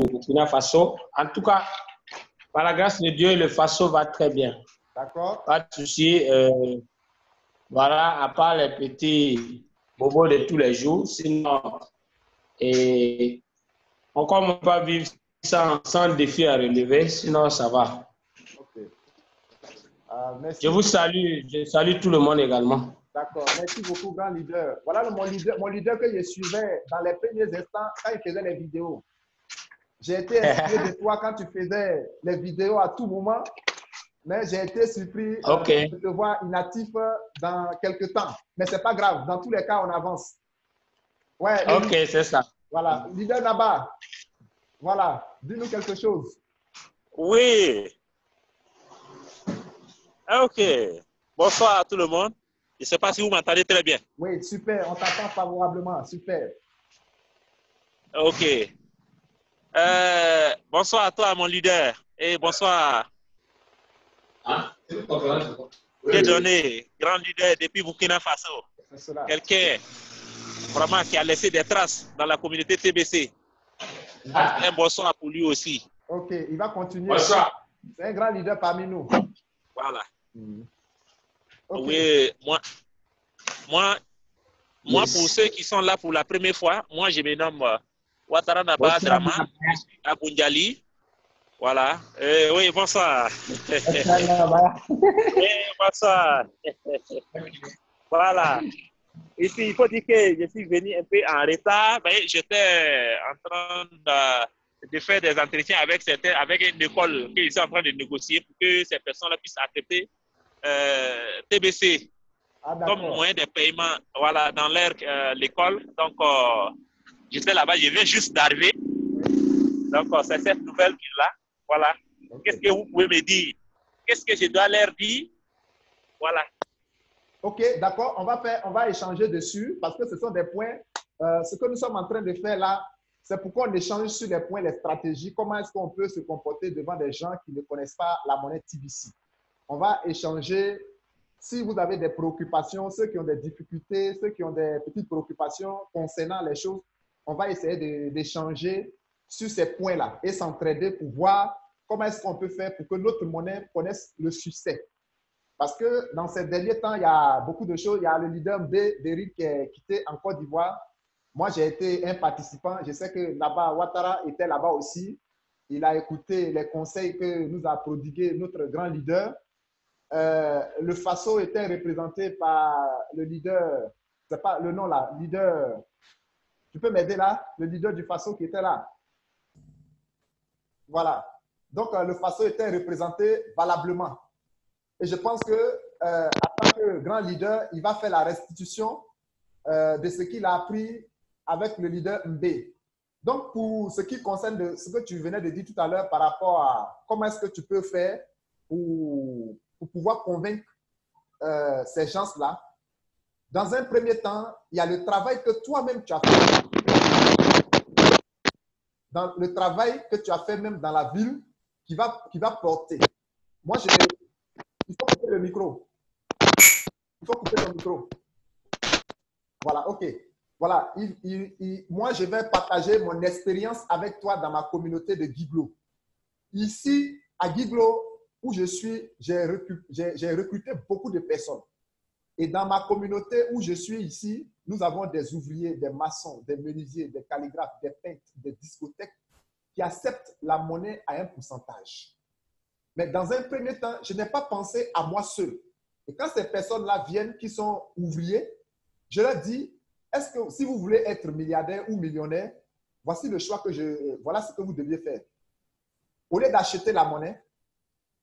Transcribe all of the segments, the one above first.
Burkina Faso. En tout cas, par la grâce de Dieu, le Faso va très bien. D'accord. Pas de souci. Voilà, à part les petits bobos de tous les jours, sinon, et encore on ne peut pas vivre sans défi à relever, sinon ça va. Ok. Merci. Je vous salue, je salue tout le monde également. D'accord, merci beaucoup, grand leader. Voilà mon leader que je suivais dans les premiers instants quand il faisait les vidéos. J'ai été inspiré de toi quand tu faisais les vidéos à tout moment, mais j'ai été surpris de te voir inactif dans quelques temps. Mais ce n'est pas grave, dans tous les cas, on avance. Ouais, ok, c'est ça. Voilà, leader Naba, voilà, dis-nous quelque chose. Oui. Ok. Bonsoir à tout le monde. Je ne sais pas si vous m'entendez très bien. Oui, super, on t'entend favorablement, super. Ok. Bonsoir à toi, mon leader. Et bonsoir. Quelle journée, grand leader depuis Burkina Faso. Quelqu'un vraiment qui a laissé des traces dans la communauté TBC. Un bonsoir pour lui aussi. Ok, il va continuer. Bonsoir. C'est un grand leader parmi nous. Voilà. Okay. Oui, moi, pour ceux qui sont là pour la première fois, moi je me nomme Ouattara Naba Drama, je suis à Bundiali. Voilà. Oui, bonsoir. Oui, bonsoir. Voilà. Ici, il faut dire que je suis venu un peu en retard. J'étais en train de faire des entretiens avec une école que je suis en train de négocier pour que ces personnes-là puissent accepter TBC comme moyen de paiement, voilà, dans l'école. Donc, j'étais là-bas, je viens juste d'arriver. Donc, c'est cette nouvelle là. Voilà. Qu'est-ce que vous pouvez me dire? Qu'est-ce que je dois leur dire? Voilà. Ok, d'accord. On va échanger dessus parce que ce sont des points. Ce que nous sommes en train de faire là, c'est pourquoi on échange sur les points, les stratégies. Comment est-ce qu'on peut se comporter devant des gens qui ne connaissent pas la monnaie TBC? On va échanger. Si vous avez des préoccupations, ceux qui ont des difficultés, ceux qui ont des petites préoccupations concernant les choses, on va essayer d'échanger sur ces points-là et s'entraider pour voir comment est-ce qu'on peut faire pour que notre monnaie connaisse le succès. Parce que dans ces derniers temps, il y a beaucoup de choses. Il y a le leader B, d'Eric, qui est quitté en Côte d'Ivoire. Moi, j'ai été un participant. Je sais que là-bas, Ouattara était là-bas aussi. Il a écouté les conseils que nous a prodigués notre grand leader. Le Faso était représenté par le leader, c'est pas le nom là, leader, tu peux m'aider là, le leader du Faso qui était là. Voilà. Donc, le Faso était représenté valablement. Et je pense que, en tant que grand leader, il va faire la restitution de ce qu'il a appris avec le leader Mb. Donc, pour ce qui concerne ce que tu venais de dire tout à l'heure par rapport à comment est-ce que tu peux faire pour pouvoir convaincre ces gens-là, dans un premier temps, il y a le travail que toi-même tu as fait. Dans le travail que tu as fait même dans la ville qui va porter. Moi, il faut couper le micro. Il faut couper le micro. Voilà, ok. Voilà, moi, je vais partager mon expérience avec toi dans ma communauté de Guiglo. Ici, à Guiglo, où je suis, j'ai recruté beaucoup de personnes. Et dans ma communauté où je suis ici, nous avons des ouvriers, des maçons, des menuisiers, des calligraphes, des peintres, des discothèques qui acceptent la monnaie à un pourcentage. Mais dans un premier temps, je n'ai pas pensé à moi seul. Et quand ces personnes-là viennent, qui sont ouvriers, je leur dis, est-ce que si vous voulez être milliardaire ou millionnaire, voici le choix voilà ce que vous deviez faire. Au lieu d'acheter la monnaie,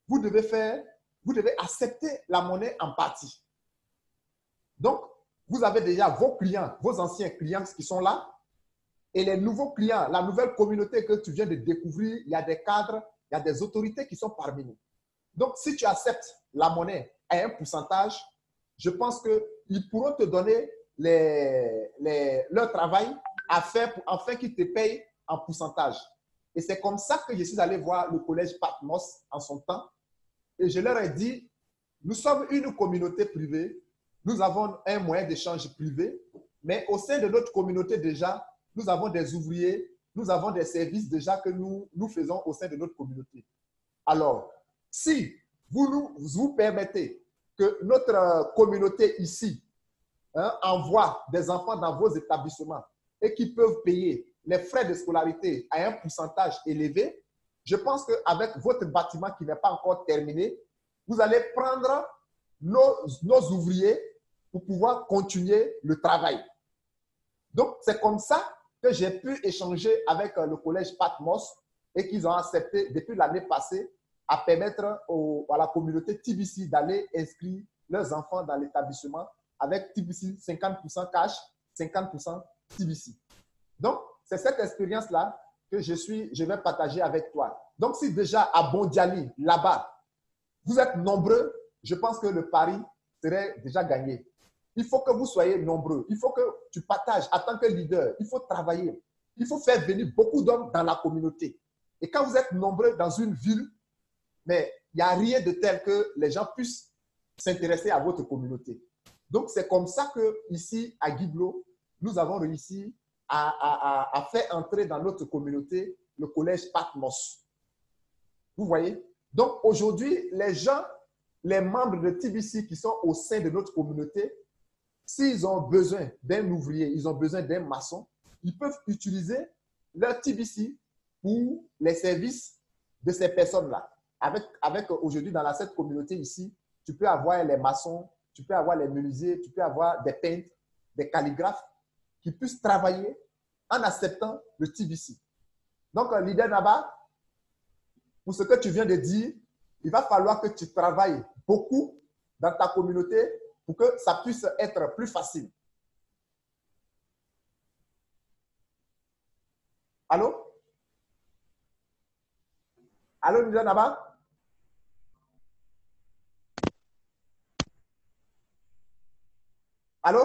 vous devez accepter la monnaie en partie. Donc, vous avez déjà vos clients, vos anciens clients qui sont là, et les nouveaux clients, la nouvelle communauté que tu viens de découvrir, il y a des cadres, il y a des autorités qui sont parmi nous. Donc, si tu acceptes la monnaie à un pourcentage, je pense qu'ils pourront te donner leur travail à faire afin qu'ils te payent en pourcentage. Et c'est comme ça que je suis allé voir le collège Patmos en son temps. Et je leur ai dit, nous sommes une communauté privée, nous avons un moyen d'échange privé, mais au sein de notre communauté déjà, nous avons des ouvriers, nous avons des services déjà que nous faisons au sein de notre communauté. Alors, si vous permettez que notre communauté ici envoie des enfants dans vos établissements et qui peuvent payer les frais de scolarité à un pourcentage élevé, je pense qu'avec votre bâtiment qui n'est pas encore terminé, vous allez prendre nos ouvriers pour pouvoir continuer le travail. Donc, c'est comme ça que j'ai pu échanger avec le collège Patmos et qu'ils ont accepté depuis l'année passée à permettre à la communauté TBC d'aller inscrire leurs enfants dans l'établissement avec TBC 50% cash, 50% TBC. Donc, c'est cette expérience-là que je vais partager avec toi. Donc, si déjà à Bondiali, là-bas, vous êtes nombreux, je pense que le pari serait déjà gagné. Il faut que vous soyez nombreux. Il faut que tu partages en tant que leader. Il faut travailler. Il faut faire venir beaucoup d'hommes dans la communauté. Et quand vous êtes nombreux dans une ville, mais il n'y a rien de tel que les gens puissent s'intéresser à votre communauté. Donc, c'est comme ça qu'ici, à Guiblo, nous avons réussi à faire entrer dans notre communauté le collège Patmos. Vous voyez? Donc, aujourd'hui, les membres de TBC qui sont au sein de notre communauté, s'ils ont besoin d'un ouvrier, ils ont besoin d'un maçon, ils peuvent utiliser leur TBC pour les services de ces personnes-là. Avec aujourd'hui, dans cette communauté ici, tu peux avoir les maçons, tu peux avoir les menuisiers, tu peux avoir des peintres, des calligraphes qui puissent travailler en acceptant le TBC. Donc, leader Naba, pour ce que tu viens de dire, il va falloir que tu travailles beaucoup dans ta communauté pour que ça puisse être plus facile. Allô? Allô, leader Naba? Allô?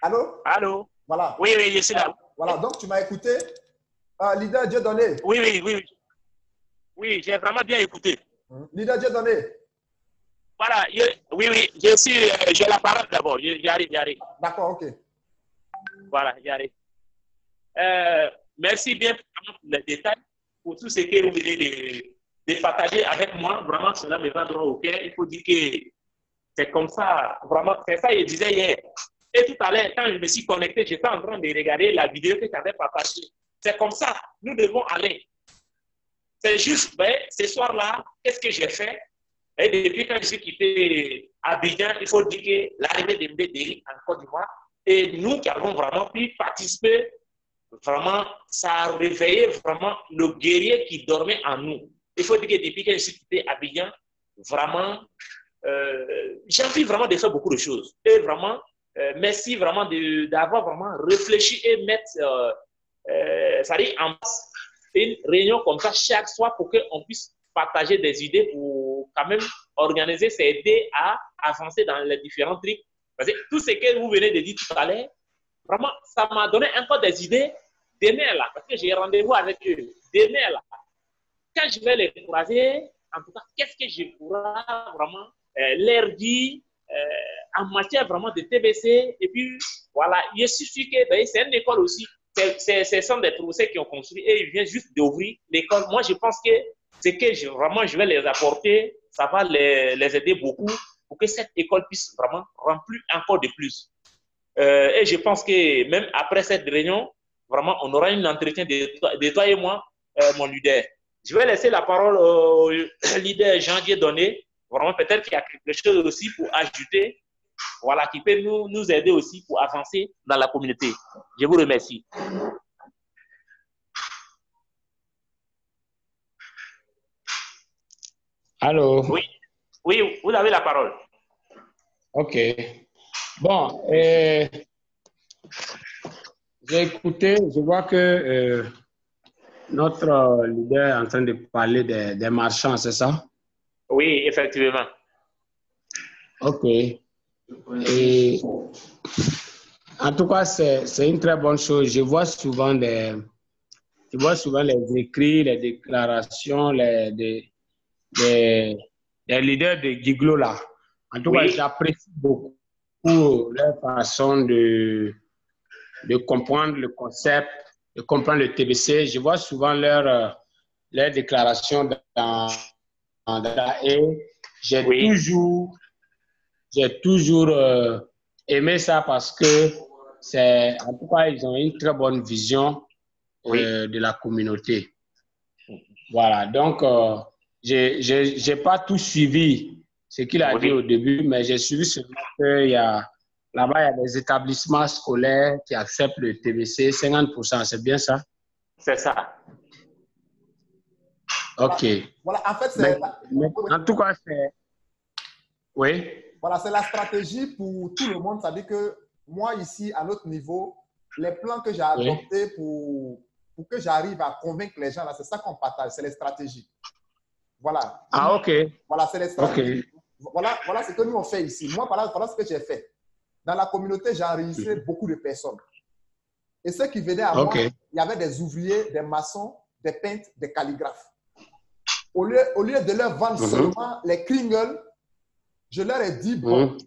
Allô? Allô? Voilà. Oui, oui, je suis là. Voilà, donc tu m'as écouté. Leader Dieudonné. Oui, oui, oui. Oui, j'ai vraiment bien écouté. Leader Dieudonné. Voilà, oui, j'ai la parole d'abord. J'arrive. D'accord, ok. Voilà, j'arrive. Merci bien pour les détails, pour tout ce que vous venez de partager avec moi. Vraiment, cela me va droit au cœur. Il faut dire que c'est comme ça, vraiment, c'est ça que je disais hier. Et tout à l'heure, quand je me suis connecté, j'étais en train de regarder la vidéo que tu avais partagée. C'est comme ça, nous devons aller. C'est juste, ce soir-là, qu'est-ce que j'ai fait? Et depuis quand j'ai quitté Abidjan, il faut dire que l'arrivée de Mbédéry en Côte d'Ivoire, et nous qui avons vraiment pu participer, vraiment, ça a réveillé vraiment le guerrier qui dormait en nous. Il faut dire que depuis que j'ai quitté Abidjan, vraiment, j'ai envie vraiment de faire beaucoup de choses. Et vraiment, merci vraiment d'avoir vraiment réfléchi et mettre en place une réunion comme ça chaque soir pour qu'on puisse partager des idées pour quand même organiser, s'aider à avancer dans les différents trucs. Parce que tout ce que vous venez de dire tout à l'heure, vraiment, ça m'a donné encore des idées demain là, parce que j'ai rendez-vous avec eux. Demain là, quand je vais les croiser, en tout cas, qu'est-ce que je pourrai vraiment leur dire en matière vraiment de TBC. Et puis, voilà, il suffit que c'est une école aussi. Ce sont des professeurs qui ont construit et ils viennent juste d'ouvrir l'école. Moi, je pense que ce que je vais les apporter, ça va les aider beaucoup pour que cette école puisse vraiment remplir encore de plus. Et je pense que même après cette réunion, vraiment, on aura un entretien de toi et moi, mon leader. Je vais laisser la parole au leader Jean Dieudonné. Vraiment, peut-être qu'il y a quelque chose aussi pour ajouter, voilà, qui peut nous aider aussi pour avancer dans la communauté. Je vous remercie. Allô? Oui, vous avez la parole. Ok. Bon, j'ai écouté, je vois que notre leader est en train de parler des marchands, c'est ça? Oui, effectivement. Ok. Et en tout cas, c'est une très bonne chose. Je vois souvent les écrits, les déclarations, les leaders de Giglo là. En tout cas, j'apprécie beaucoup leur façon de de comprendre le concept, de comprendre le TBC. Je vois souvent leurs déclarations et j'ai toujours aimé ça parce que en tout cas, ils ont une très bonne vision de la communauté. Voilà, donc j'ai pas tout suivi ce qu'il a dit au début, mais j'ai suivi seulement qu'il y a là-bas, il y a des établissements scolaires qui acceptent le TBC, 50%, c'est bien ça? C'est ça. OK. Voilà, en fait, c'est... En tout cas, c'est... Oui. Voilà, c'est la stratégie pour tout le monde. C'est-à-dire que moi, ici, à notre niveau, les plans que j'ai adoptés pour que j'arrive à convaincre les gens, là, c'est ça qu'on partage, c'est les stratégies. Voilà. Ah, OK. Voilà, c'est les stratégies. Okay. Voilà ce que nous, on fait ici. Moi, voilà ce que j'ai fait. Dans la communauté, j'ai enregistré beaucoup de personnes. Et ceux qui venaient à moi, il y avait des ouvriers, des maçons, des peintres, des calligraphes. Au lieu de leur vendre seulement les Kringles, je leur ai dit, bon,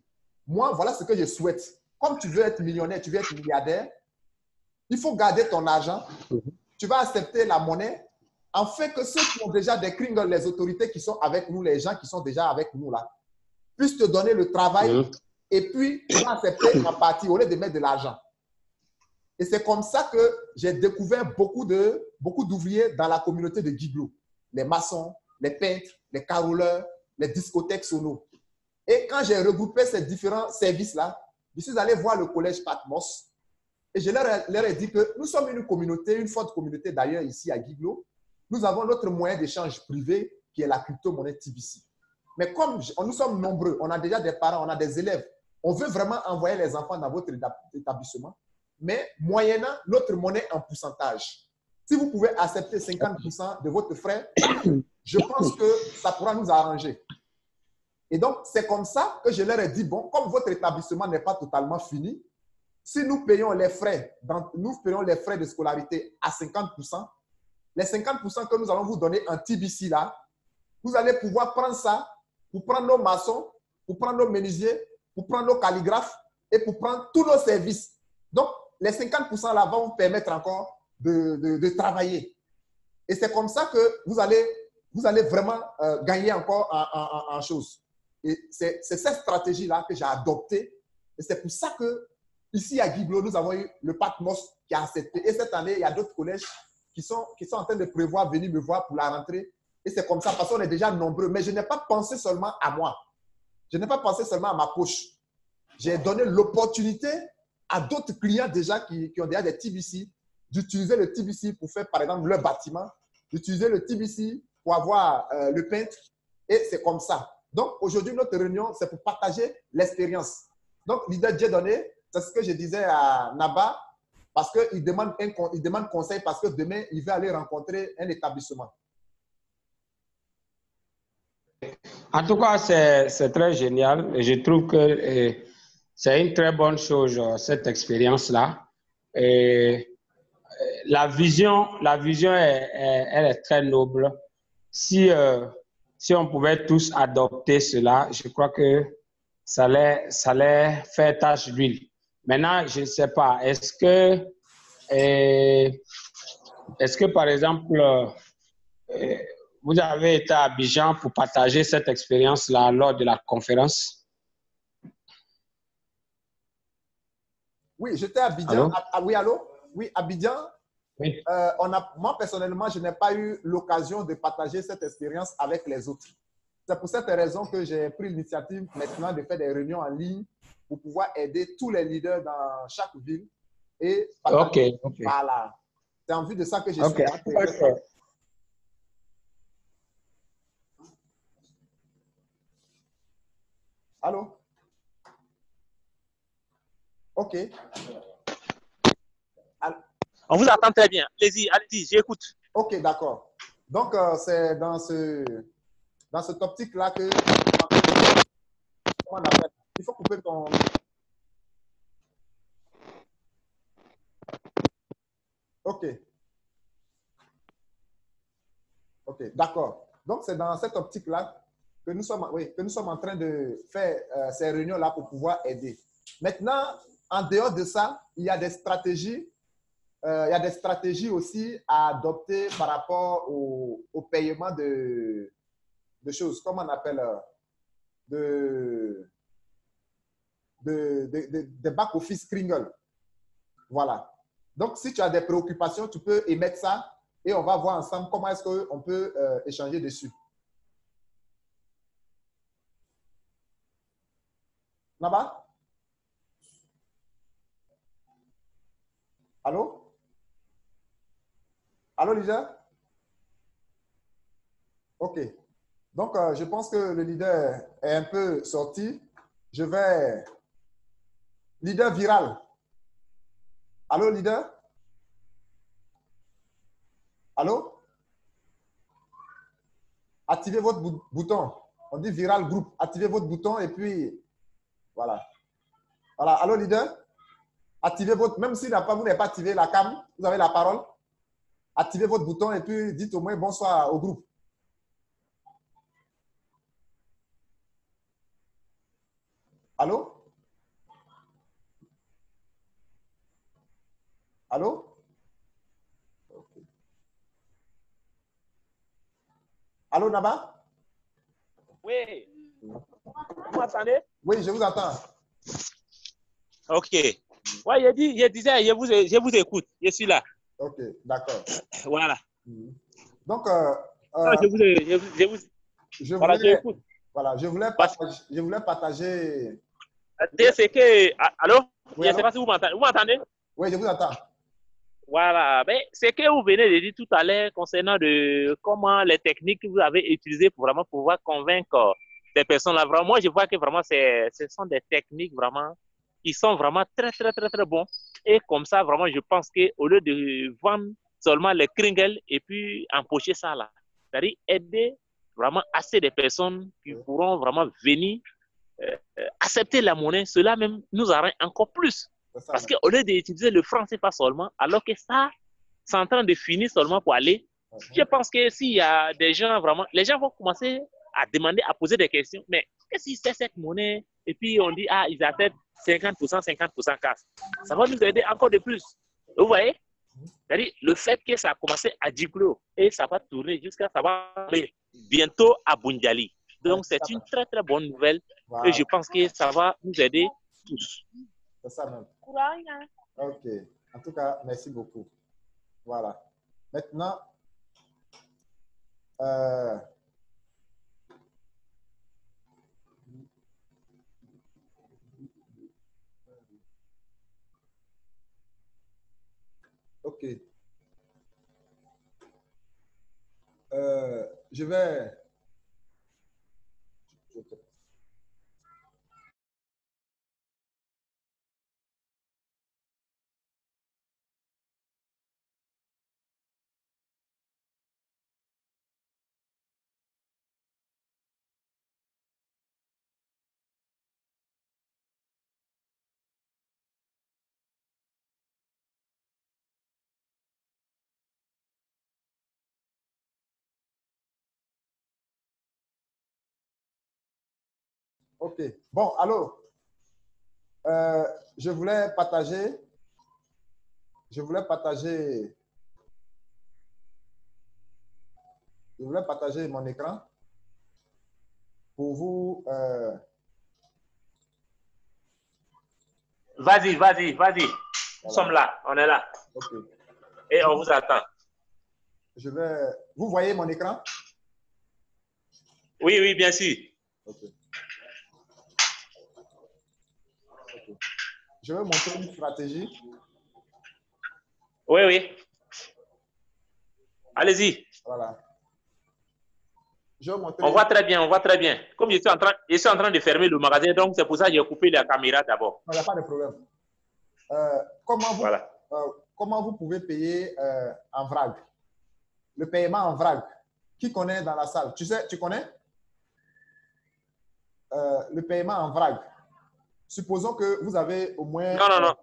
moi, voilà ce que je souhaite. Comme tu veux être millionnaire, tu veux être milliardaire, il faut garder ton argent. Tu vas accepter la monnaie, afin que ceux qui ont déjà des Kringles, les autorités qui sont avec nous, les gens qui sont déjà avec nous là, puissent te donner le travail et puis tu vas accepter en partie au lieu de mettre de l'argent. Et c'est comme ça que j'ai découvert beaucoup d'ouvriers dans la communauté de Guiglo. Les maçons, les peintres, les caroleurs, les discothèques sono. Et quand j'ai regroupé ces différents services-là, je suis allé voir le collège Patmos et je leur ai dit que nous sommes une communauté, une forte communauté d'ailleurs ici à Guiglo. Nous avons notre moyen d'échange privé qui est la crypto-monnaie TBC. Mais comme nous sommes nombreux, on a déjà des parents, on a des élèves, on veut vraiment envoyer les enfants dans votre établissement, mais moyennant notre monnaie en pourcentage. Si vous pouvez accepter 50% de votre frais, je pense que ça pourra nous arranger. Et donc, c'est comme ça que je leur ai dit, bon, comme votre établissement n'est pas totalement fini, si nous payons les frais, de scolarité à 50%, les 50% que nous allons vous donner en TBC là, vous allez pouvoir prendre ça pour prendre nos maçons, pour prendre nos menuisiers, pour prendre nos calligraphes et pour prendre tous nos services. Donc, les 50% là vont vous permettre encore de travailler. Et c'est comme ça que vous allez vraiment gagner encore en choses. Et c'est cette stratégie-là que j'ai adoptée. Et c'est pour ça que ici à Guiglo, nous avons eu le Patmos qui a accepté. Et cette année, il y a d'autres collèges qui sont en train de prévoir venir me voir pour la rentrée. Et c'est comme ça, parce qu'on est déjà nombreux. Mais je n'ai pas pensé seulement à moi. Je n'ai pas pensé seulement à ma poche. J'ai donné l'opportunité à d'autres clients déjà qui ont déjà des TBC d'utiliser le TBC pour faire, par exemple, leur bâtiment, d'utiliser le TBC pour avoir le peintre. Et c'est comme ça. Donc, aujourd'hui, notre réunion, c'est pour partager l'expérience. Donc, leader Dieudonné, c'est ce que je disais à Naba, parce qu'il demande conseil, parce que demain, il va aller rencontrer un établissement. En tout cas, c'est très génial. Et je trouve que c'est une très bonne chose, cette expérience-là. La vision, elle est très noble. Si on pouvait tous adopter cela, je crois que ça allait faire tache d'huile. Maintenant, je ne sais pas, est-ce que par exemple, vous avez été à Abidjan pour partager cette expérience-là lors de la conférence? Oui, j'étais à Abidjan. Oui, allô? Oui, Abidjan. Oui. Moi, personnellement, je n'ai pas eu l'occasion de partager cette expérience avec les autres. C'est pour cette raison que j'ai pris l'initiative maintenant de faire des réunions en ligne pour pouvoir aider tous les leaders dans chaque ville. Et partager. Voilà. C'est en vue de ça que je suis là. Allô? OK. On vous entend très bien. Allez-y, j'écoute. OK, d'accord. Donc, c'est dans cette optique-là que... Comment on appelle? Il faut couper ton... OK. OK, d'accord. Donc, c'est dans cette optique-là que nous sommes en train de faire ces réunions-là pour pouvoir aider. Maintenant, en dehors de ça, il y a des stratégies. Il y a des stratégies aussi à adopter par rapport au paiement de choses. Comment on appelle de back-office Kringle. Voilà. Donc, si tu as des préoccupations, tu peux émettre ça et on va voir ensemble comment est-ce qu'on peut échanger dessus. Là-bas? Allô? Allô, Lisa? OK. Donc, je pense que le leader est un peu sorti. Je vais... Leader viral. Allô, leader? Allô? Activez votre bouton. On dit viral group. Activez votre bouton et puis, voilà. Voilà. Allô, leader? Activez votre... Même si vous n'avez pas activé la cam, vous avez la parole. Activez votre bouton et puis dites au moins bonsoir au groupe. Allô? Allô? Okay. Allô, Naba? Oui. Vous m'entendez? Oui, je vous entends. OK. Oui, je disais, je vous écoute. Je suis là. OK, d'accord. Voilà. Donc, je voulais partager. C'est que, allô? Oui, je ne sais pas si vous m'entendez. Vous m'entendez? Oui, je vous entends. Voilà. Ben, c'est que vous venez de dire tout à l'heure concernant comment les techniques que vous avez utilisées pour vraiment pouvoir convaincre ces personnes-là. Vraiment, moi, je vois que vraiment, ce sont des techniques vraiment qui sont vraiment très, très, très, très bons. Et comme ça, vraiment, je pense qu'au lieu de vendre seulement les kringles et puis empocher ça là, c'est-à-dire aider vraiment assez de personnes qui pourront vraiment venir accepter la monnaie, cela même nous arrange encore plus. Parce qu'au lieu d'utiliser le franc CFA seulement, alors que ça, c'est en train de finir seulement pour aller, je pense que s'il y a des gens vraiment, les gens vont commencer à demander, à poser des questions. Mais qu'est-ce que c'est cette monnaie? Et puis on dit, ah, ils acceptent 50% cash. Ça va nous aider encore de plus. Vous voyez? C'est-à-dire, le fait que ça a commencé à Djiblo et ça va tourner jusqu'à ça va aller bientôt à Bundiali. Donc, c'est une très, très bonne nouvelle. Wow. Et je pense que ça va nous aider tous. C'est ça même. OK. En tout cas, merci beaucoup. Voilà. Maintenant, OK. Je vais... OK. Bon, alors, je voulais partager mon écran pour vous. Vas-y. Voilà. Nous sommes là, on est là. OK. Et on vous attend. Vous voyez mon écran? Oui, bien sûr. OK. Je vais montrer une stratégie. Oui. Allez-y. Voilà. On voit très bien. Comme je suis en train de fermer le magasin, donc c'est pour ça que j'ai coupé la caméra d'abord. Il n'y a pas de problème. Comment vous pouvez payer en vrac? Le paiement en vrac. Qui connaît dans la salle? Tu connais? Le paiement en vrac. Supposons que vous avez au moins... Non.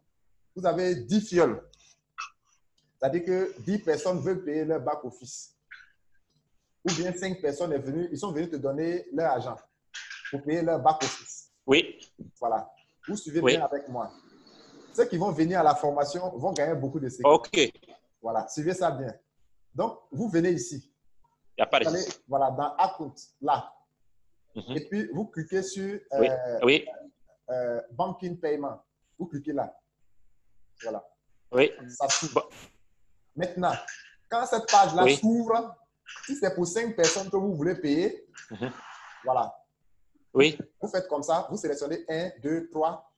Vous avez 10 fioles. C'est-à-dire que 10 personnes veulent payer leur back-office. Ou bien 5 personnes ils sont venus te donner leur argent pour payer leur back-office. Oui. Voilà. Vous suivez bien avec moi. ceux qui vont venir à la formation vont gagner beaucoup de séquences. OK. Il Voilà, suivez ça bien. Donc, vous venez ici. n'y a pas de Vous allez, voilà, dans Account, là. Mhm. Et puis, vous cliquez sur Oui. Oui. Banking Payment. Vous cliquez là. Voilà. Oui. Ça s'ouvre. Bon. Maintenant, quand cette page-là Oui. s'ouvre, si c'est pour 5 personnes que vous voulez payer, Mhm. voilà. Oui. Vous faites comme ça, vous sélectionnez 1, 2, 3,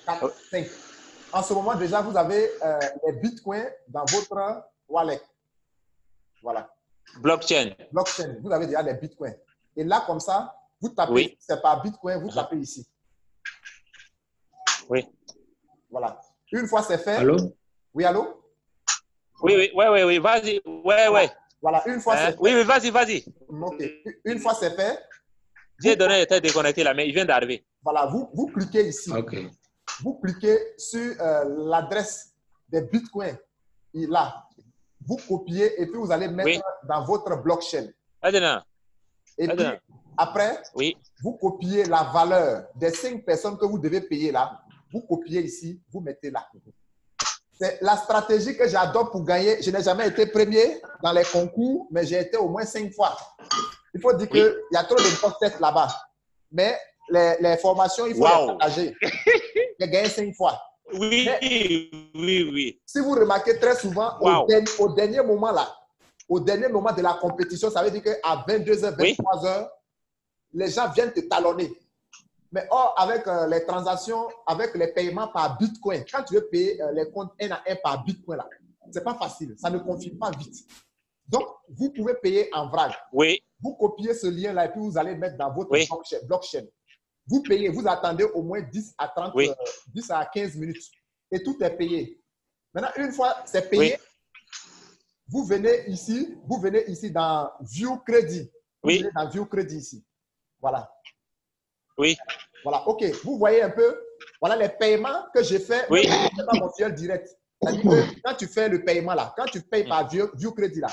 4, Oh. 5. En ce moment, déjà, vous avez les bitcoins dans votre wallet. Voilà. Blockchain. Blockchain, vous avez déjà les bitcoins. Et là, comme ça, vous tapez, Oui. c'est par bitcoin, vous tapez ici. Oui. Voilà. Une fois c'est fait. Allô? Oui, allô? Oui. Vas-y. Ouais. Voilà, une fois c'est fait. Oui, vas-y. OK. Une fois c'est fait. J'ai donné était déconnecté là, mais il vient d'arriver. Voilà, vous cliquez ici. OK. Vous cliquez sur l'adresse des bitcoins. Là. Vous copiez et puis vous allez mettre dans votre blockchain. Maintenant. Et puis, après, vous copiez la valeur des 5 personnes que vous devez payer là. Vous copiez ici, vous mettez là. C'est la stratégie que j'adore pour gagner. Je n'ai jamais été premier dans les concours, mais j'ai été au moins 5 fois. Il faut dire qu'il y a trop de grosses têtes là-bas. Mais les formations, il faut les partager. J'ai gagné 5 fois. Oui. Si vous remarquez très souvent, au dernier moment là, au dernier moment de la compétition, ça veut dire qu'à 22h, 23h, les gens viennent te talonner. Mais avec les transactions, avec les paiements par Bitcoin, quand tu veux payer les comptes 1 à 1 par Bitcoin, là, c'est pas facile. Ça ne confirme pas vite. Donc, vous pouvez payer en vrac. Oui. Vous copiez ce lien-là et puis vous allez mettre dans votre blockchain. Vous payez, vous attendez au moins 10 à 30, 10 à 15 minutes. Et tout est payé. Maintenant, une fois c'est payé, vous venez ici dans View Crédit. Vous venez dans View Crédit ici. Voilà. Oui. Voilà, OK. Vous voyez un peu, voilà les paiements que j'ai fait. Oui. C'est pas mon filiale direct. C'est-à-dire que quand tu fais le paiement là, quand tu payes par View Crédit là,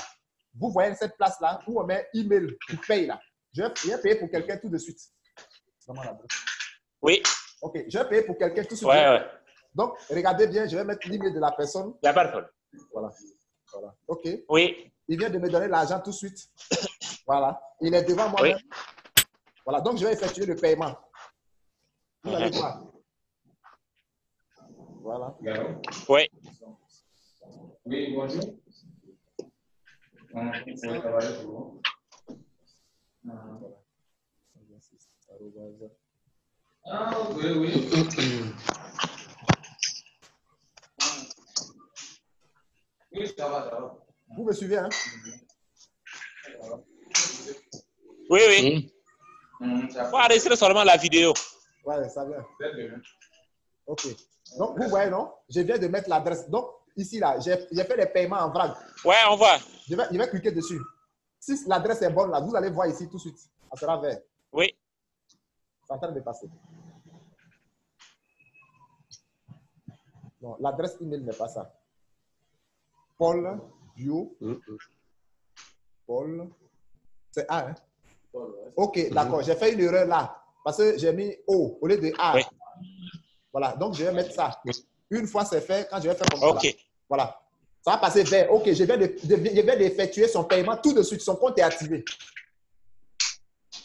vous voyez cette place-là où on met email, tu payes là. Je vais payer pour quelqu'un tout de suite. Oui. OK, je vais payer pour quelqu'un tout de suite. Donc, regardez bien, je vais mettre l'email de la personne. Il n'y a pas de problème. Voilà. OK. Oui. Il vient de me donner l'argent tout de suite. Voilà. Il est devant moi-même. Voilà. Donc, je vais effectuer le paiement. Vous allez voir. Voilà. Oui. Oui, bonjour. Oui. Oui, ça va. Vous me suivez, hein? Oui. Il faut enregistrer seulement la vidéo. Ouais, ça vient. OK. Donc, vous voyez, non? Je viens de mettre l'adresse. Donc, ici, là, j'ai fait les paiements en vrac. Ouais, on voit. Je vais cliquer dessus. Si l'adresse est bonne, là, vous allez voir ici tout de suite. Ça sera vert. Oui. C'est en train de passer. Non, l'adresse email n'est pas ça. Paul Bio. Paul. C'est A, hein? OK, d'accord. J'ai fait une erreur là. Parce que j'ai mis O au lieu de A. Voilà, donc je vais mettre ça. Une fois c'est fait, quand je vais faire comme ça, là, voilà. Ça va passer vert. OK, je viens d'effectuer son paiement tout de suite. Son compte est activé.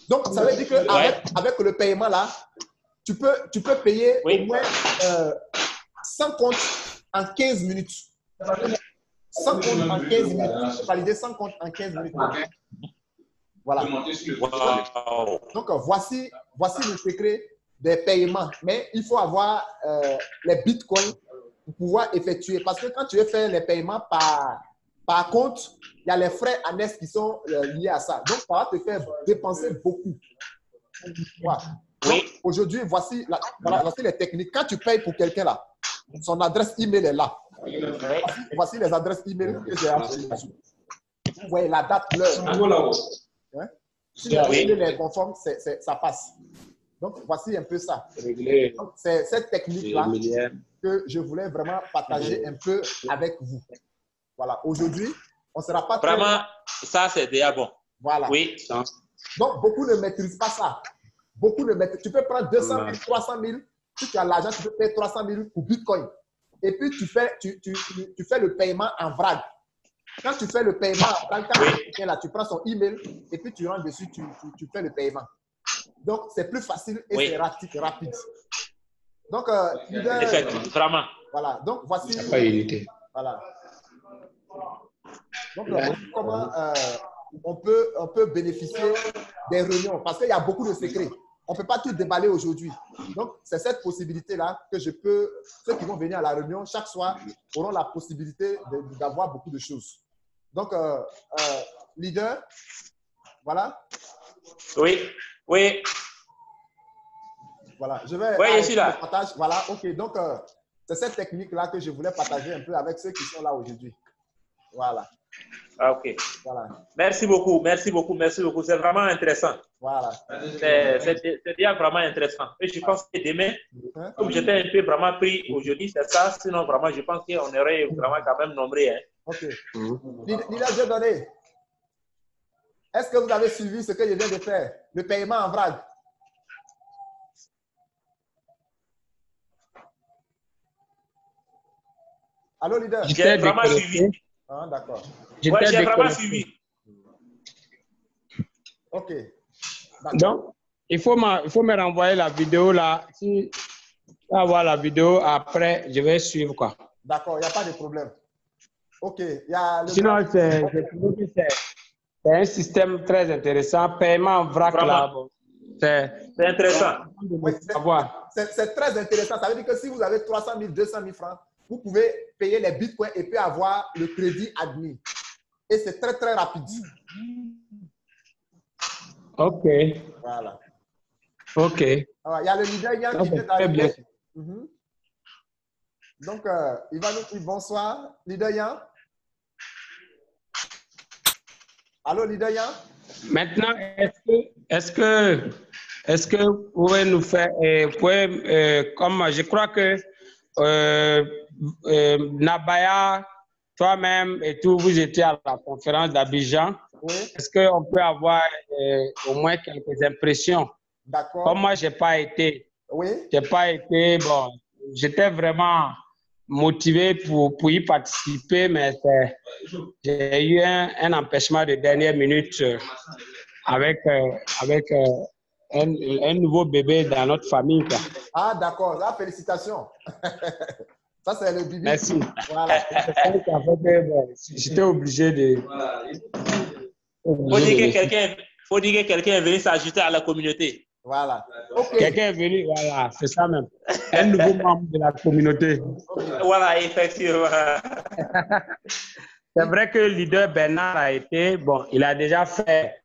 Donc, ça veut dire qu'avec le paiement là, tu peux payer au moins 100 comptes en 15 minutes. 100 comptes en 15 minutes. Valider 100 comptes en 15 minutes. Voilà. Donc, voici le secret des paiements. Mais il faut avoir les bitcoins pour pouvoir effectuer. Parce que quand tu veux faire les paiements par compte, il y a les frais annexes qui sont liés à ça. Donc, ça va te faire dépenser beaucoup. Voilà. Aujourd'hui, voici les techniques. Quand tu payes pour quelqu'un là, son adresse email est là. Voici les adresses email que j'ai achetées. Vous voyez la date, l'heure. Hein? Si l'email est conforme, ça passe. Donc, voici un peu ça. C'est cette technique-là que je voulais vraiment partager un peu avec vous. Voilà. Aujourd'hui, on ne sera pas très... Vraiment, ça, c'est déjà bon. Voilà. Oui. Donc, beaucoup ne maîtrisent pas ça. Beaucoup ne maîtrisent. Tu peux prendre 200 000, 300 000 Si tu as l'argent, tu peux payer 300 000 pour Bitcoin. Et puis, tu fais le paiement en vrac. Quand tu fais le paiement en vrac, quand tu là, tu prends son email et puis tu rentres dessus, tu fais le paiement. Donc, c'est plus facile et c'est rapide. Donc, vraiment. Voilà. Donc, voici. Pas unité. Voilà. Donc, voici comment on peut bénéficier des réunions parce qu'il y a beaucoup de secrets. On ne peut pas tout déballer aujourd'hui. Donc, c'est cette possibilité-là que ceux qui vont venir à la réunion, chaque soir, auront la possibilité d'avoir beaucoup de choses. Donc, leader, voilà. Oui, oui. Voilà, je vais je suis là. Le partage. Voilà, ok. Donc, c'est cette technique-là que je voulais partager un peu avec ceux qui sont là aujourd'hui. Voilà. Ok. Voilà. Merci beaucoup. C'est vraiment intéressant. Voilà. C'est bien vraiment intéressant. Et je pense que demain, comme j'étais un peu vraiment pris aujourd'hui, c'est ça. Sinon, vraiment, je pense qu'on aurait vraiment quand même nombré. Hein. Ok. Leader Dieudonné, est-ce que vous avez suivi ce que je viens de faire? Le paiement en vrac. Allô, leader? J'ai vraiment suivi. Ah, d'accord. Oui, j'ai vraiment suivi. Ok. Donc, il faut me renvoyer la vidéo là. Si tu vas voir la vidéo, après, je vais suivre quoi. D'accord, il n'y a pas de problème. Ok. Sinon, c'est un système très intéressant. Paiement en vrac là. C'est intéressant. Oui, c'est très intéressant. Ça veut dire que si vous avez 300 000, 200 000 francs, vous pouvez payer les bitcoins et puis avoir le crédit admis. Et c'est très, très rapide. OK. Voilà. OK. Alors, il y a le leader Yann qui vient d'arriver. Donc, il va nous dire bonsoir, leader Yann. Allô, leader Yann? Maintenant, est-ce que vous pouvez nous faire, comme je crois que Nabaya, toi-même et tout, vous étiez à la conférence d'Abidjan. Oui. Est-ce qu'on peut avoir au moins quelques impressions? D'accord. Comme moi, je n'ai pas été. Oui. J'ai pas été, bon, j'étais vraiment motivé pour y participer, mais j'ai eu un empêchement de dernière minute avec un nouveau bébé dans notre famille. Quoi. Ah, d'accord. Là, félicitations. Ça, c'est le bébé. Merci. Voilà. J'étais obligé de... Faut dire que quelqu'un est venu s'ajouter à la communauté. Voilà. Okay. Quelqu'un est venu, voilà, c'est ça même. Un nouveau membre de la communauté. Okay. Voilà, effectivement. C'est vrai que le leader Bernard a été, bon, il a déjà fait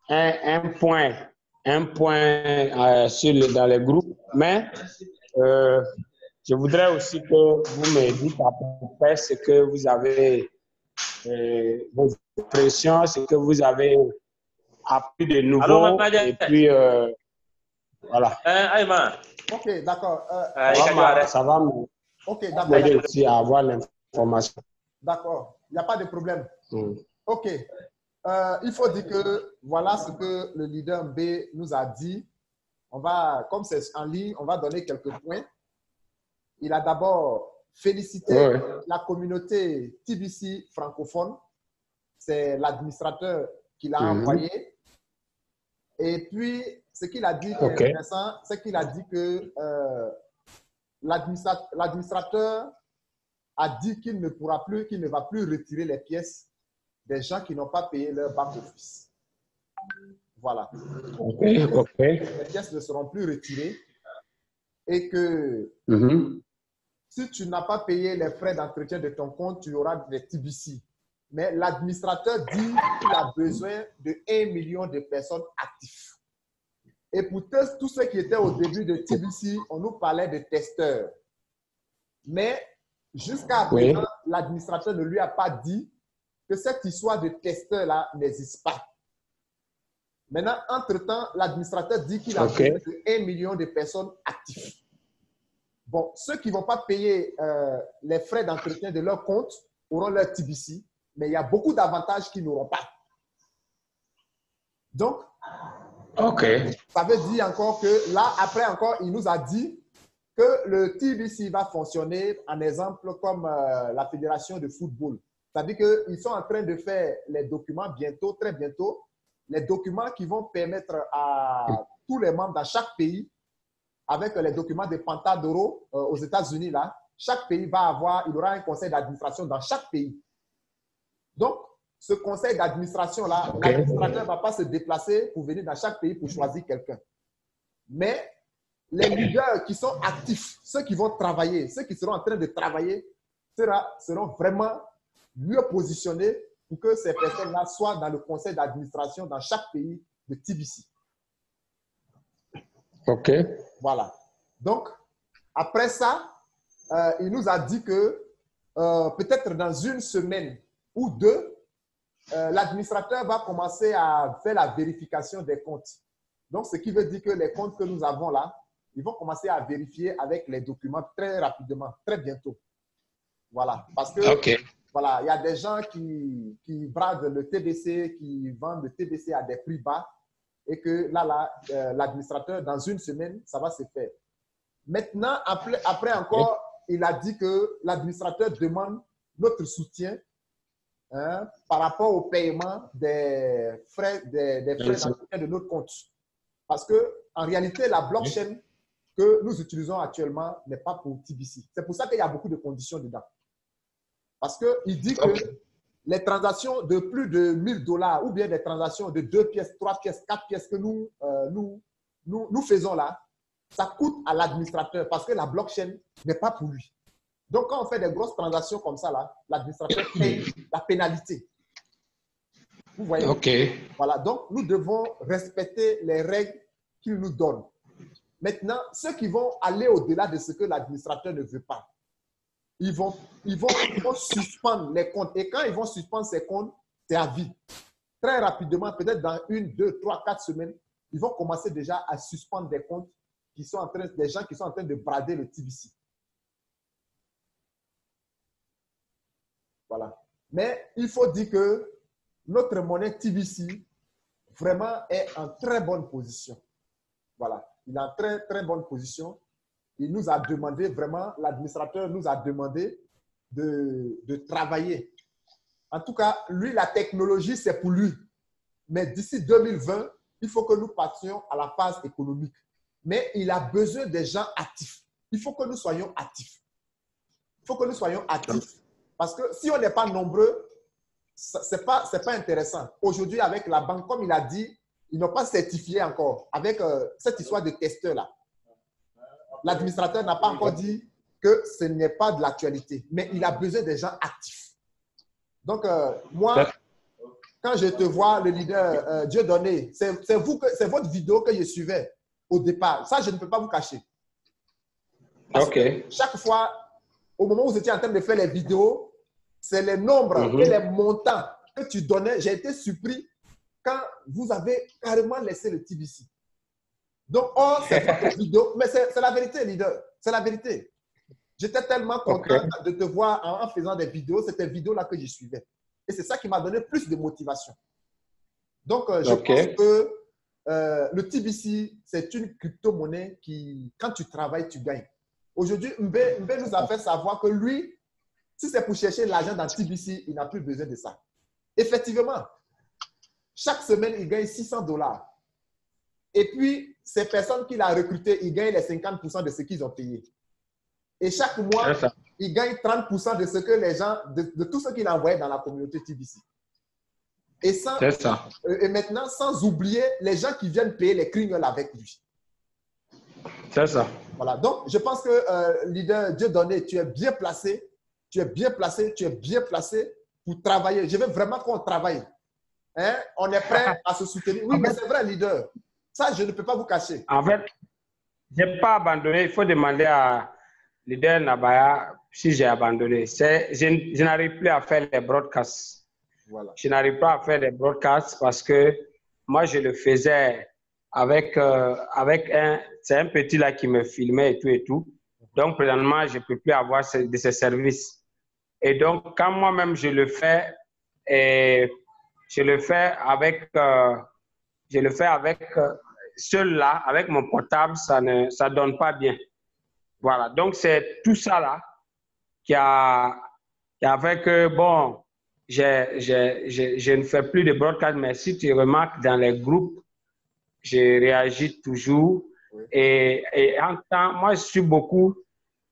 un point dans les groupes, mais je voudrais aussi que vous me dites à peu près ce que vous avez, vos impressions, ce que vous avez appris de nouveau, et puis voilà. Ayman. Ok, d'accord. Ça va m'aider aussi à avoir l'information. D'accord, il n'y a pas de problème. Ok. Il faut dire que voilà ce que le leader B nous a dit. On va, comme c'est en ligne, on va donner quelques points. Il a d'abord félicité la communauté TBC francophone. C'est l'administrateur qui l'a envoyé. Et puis, ce qu'il a dit qui est intéressant, c'est qu'il a dit que l'administrateur a dit qu'il ne pourra plus, qu'il ne va plus retirer les pièces des gens qui n'ont pas payé leur back-office. Voilà. Les pièces ne seront plus retirées et que si tu n'as pas payé les frais d'entretien de ton compte, tu auras des TBC. Mais l'administrateur dit qu'il a besoin de 1 million de personnes actives. Et pour tous ceux qui étaient au début de TBC, on nous parlait de testeurs. Mais jusqu'à présent, l'administrateur ne lui a pas dit que cette histoire de testeur-là n'existe pas. Maintenant, entre-temps, l'administrateur dit qu'il a besoin de 1 million de personnes actives. Bon, ceux qui ne vont pas payer les frais d'entretien de leur compte auront leur TBC, mais il y a beaucoup d'avantages qu'ils n'auront pas. Donc, ça veut dire encore que là, après encore, il nous a dit que le TBC va fonctionner en exemple comme la Fédération de football. C'est-à-dire qu'ils sont en train de faire les documents bientôt, très bientôt, les documents qui vont permettre à tous les membres dans chaque pays, avec les documents de Panta d'Oro aux États-Unis, là, chaque pays va avoir, il aura un conseil d'administration dans chaque pays. Donc, ce conseil d'administration-là, l'administrateur ne va pas se déplacer pour venir dans chaque pays pour choisir quelqu'un. Mais les leaders qui sont actifs, ceux qui vont travailler, ceux qui seront en train de travailler, seront vraiment mieux positionnés pour que ces personnes-là soient dans le conseil d'administration dans chaque pays de TBC. OK. Voilà. Donc, après ça, il nous a dit que peut-être dans une semaine ou deux, l'administrateur va commencer à faire la vérification des comptes. Donc, ce qui veut dire que les comptes que nous avons là, ils vont commencer à vérifier avec les documents très rapidement, très bientôt. Voilà. Parce que voilà, il y a des gens qui bradent le TBC, qui vendent le TBC à des prix bas et que là, l'administrateur, dans une semaine, ça va se faire. Maintenant, après encore, il a dit que l'administrateur demande notre soutien par rapport au paiement des frais d'entretien de notre compte. Parce qu'en réalité, la blockchain que nous utilisons actuellement n'est pas pour TBC. C'est pour ça qu'il y a beaucoup de conditions dedans. Parce qu'il dit que les transactions de plus de 1000 $ ou bien des transactions de 2 pièces, 3 pièces, 4 pièces que nous faisons là, ça coûte à l'administrateur parce que la blockchain n'est pas pour lui. Donc, quand on fait des grosses transactions comme ça, là, l'administrateur paye la pénalité. Vous voyez? OK. Voilà. Donc, nous devons respecter les règles qu'il nous donne. Maintenant, ceux qui vont aller au-delà de ce que l'administrateur ne veut pas, ils vont suspendre les comptes. Et quand ils vont suspendre ces comptes, c'est à vie. Très rapidement, peut-être dans 1, 2, 3, 4 semaines, ils vont commencer déjà à suspendre des comptes des gens qui sont en train de brader le TBC. Voilà. Mais il faut dire que notre monnaie TBC vraiment est en très bonne position. Voilà. Il est en très, très bonne position. Il nous a demandé vraiment, l'administrateur nous a demandé de travailler. En tout cas, lui, la technologie, c'est pour lui. Mais d'ici 2020, il faut que nous passions à la phase économique. Mais il a besoin des gens actifs. Il faut que nous soyons actifs. Il faut que nous soyons actifs. Parce que si on n'est pas nombreux, ce n'est pas intéressant. Aujourd'hui, avec la banque, comme il a dit, ils n'ont pas certifié encore avec cette histoire de testeur-là. L'administrateur n'a pas encore dit que ce n'est pas de l'actualité, mais il a besoin des gens actifs. Donc, moi, quand je te vois, le leader Dieudonné, c'est votre vidéo que je suivais au départ. Ça, je ne peux pas vous cacher. Parce que chaque fois, au moment où vous étiez en train de faire les vidéos, c'est les nombres et les montants que tu donnais. J'ai été surpris quand vous avez carrément laissé le TBC. Donc, c'est votre vidéo. Mais c'est la vérité, leader. C'est la vérité. J'étais tellement content de te voir en faisant des vidéos. C'était ces vidéos-là que je suivais. Et c'est ça qui m'a donné plus de motivation. Donc, je pense que le TBC, c'est une crypto-monnaie qui, quand tu travailles, tu gagnes. Aujourd'hui, Mbe nous a fait savoir que lui, si c'est pour chercher l'argent dans TBC, il n'a plus besoin de ça. Effectivement, chaque semaine, il gagne 600 $. Et puis, ces personnes qu'il a recrutées, ils gagnent les 50% de ce qu'ils ont payé. Et chaque mois, il gagne 30% de ce que les gens, de tout ce qu'il a envoyé dans la communauté TBC. Et maintenant, sans oublier les gens qui viennent payer les criminels avec lui. C'est ça. Voilà. Donc, je pense que, leader Dieudonné, tu es bien placé. Tu es bien placé. Tu es bien placé pour travailler. Je veux vraiment qu'on travaille. Hein? On est prêt à se soutenir. Oui, mais c'est vrai, leader. Ça, je ne peux pas vous cacher. En fait, je n'ai pas abandonné. Il faut demander à leader Nabaya si j'ai abandonné. Je n'arrive plus à faire les broadcasts. Voilà. Je n'arrive pas à faire les broadcasts parce que moi, je le faisais avec c'est un petit là qui me filmait et tout. Donc, présentement, je ne peux plus avoir de ces services. Et donc, quand moi-même je le fais, je le fais avec seul là, avec mon portable, ça ne donne pas bien. Voilà, donc c'est tout ça là qui a fait que, bon, je ne fais plus de broadcast, mais si tu remarques dans les groupes, je réagis toujours. Oui. Et en temps, moi, je suis beaucoup,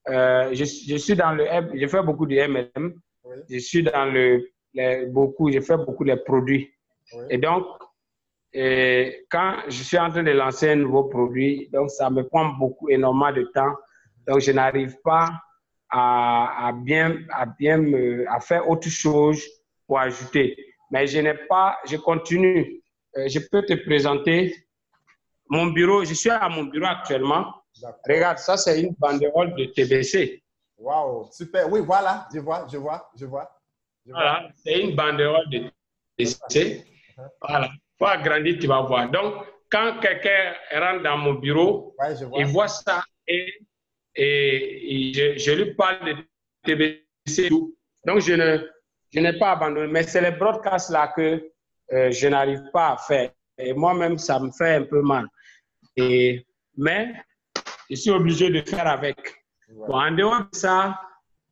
je suis dans le, je fais beaucoup de MLM, Oui. je suis dans je fais beaucoup de produits. Oui. Et donc, quand je suis en train de lancer un nouveau produit, donc ça me prend énormément de temps. Donc, je n'arrive pas à faire autre chose pour ajouter. Mais je continue. Je peux te présenter mon bureau. Je suis à mon bureau actuellement. Regarde, ça, c'est une banderole de TBC. Waouh, super. Oui, voilà, je vois. Voilà, c'est une banderole de TBC. Voilà, faut agrandir, tu vas voir. Donc, quand quelqu'un rentre dans mon bureau, ouais, il voit ça et je lui parle de TBC. Donc, je n'ai pas abandonné. Mais c'est les broadcasts là que je n'arrive pas à faire. Et moi-même, ça me fait un peu mal. Mais je suis obligé de faire avec. Ouais. Bon, en dehors de ça,